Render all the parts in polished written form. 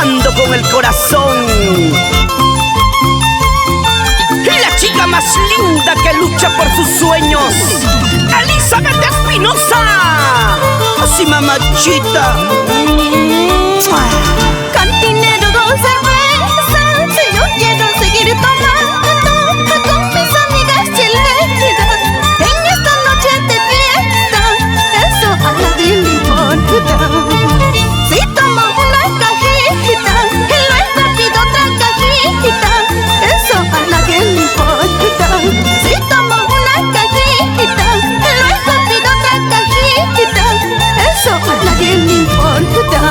cantando con el corazón. La chica más linda que lucha por sus sueños, Elizabeth Espinosa. Así, mamachita. Cantinero, dos cervezas, si yo quiero seguir tomando con mis amigas chilenas en esta noche de fiesta, eso a nadie le importa. Si tomo una cajita y luego pido otra cajita, eso a nadie le importa. Si tomo una cajita y luego pido otra cajita, eso a nadie le importa.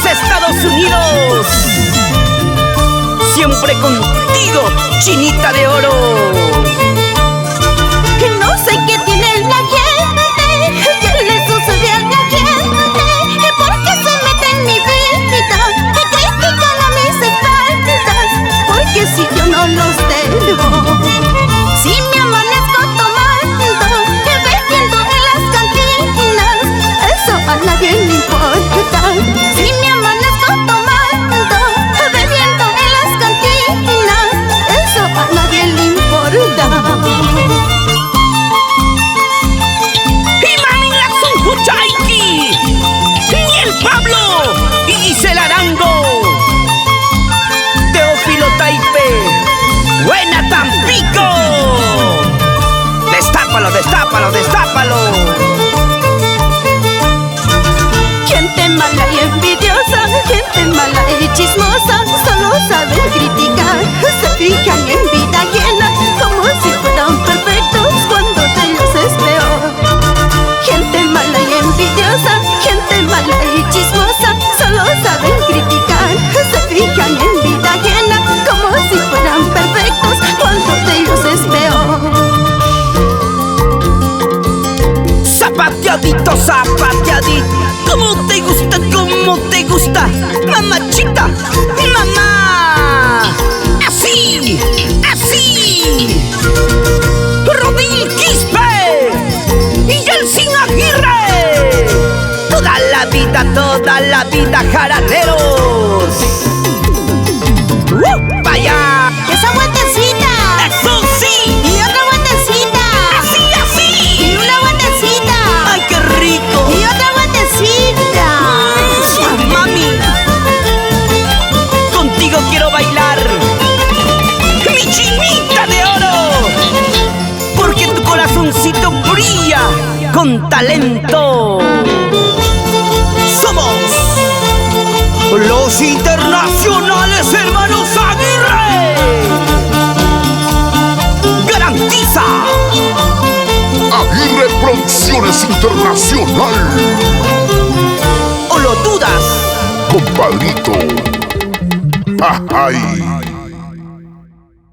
Estados Unidos, siempre contigo, chinita de oro. Que no sé qué tiene la gente, qué le sucede a la gente, por qué se mete en mi vida y critican a mis espaldas, porque si yo no los debo, si me amanezco tomando, bebiendo en las cantinas, eso a nadie le importa. Si me amanezco tomando, bebiendo en las cantinas, eso a nadie le importa. Y mami la Sunjuchaiki, y el Pablo, y Gisela Arango, Teófilo Taipe, Buena Tampico. Destápalo, destápalo, destápalo. Gente mala y envidiosa, gente mala y chismosa, solo saben criticar, se fijan en vida ajena, como si fueran perfectos cuando de ellos es peor. Gente mala y envidiosa, gente mala y chismosa, solo saben criticar, se fijan en vida ajena, como si fueran perfectos cuando de ellos es peor. Zapateadito, zapateadito, ¿cómo te gusta, cómo te gusta, mamachita, mamá? Así, así. Rodil Quispe y el Sin Aguirre, toda la vida, jaraneros. ¡Vaya! ¡Esa vueltecita! ¡Eso sí! ¡Y otra vueltecita! ¡Así, así! ¡Y una vueltecita! ¡Ay, qué rico! ¡Y otra vueltecita! Mami, contigo quiero bailar, mi chinita de oro, porque tu corazoncito brilla con talento. Somos los internacionales hermanos Aguirre. Garantiza Aguirre Producciones Internacional. ¿O lo dudas, compadrito? ¡Ay!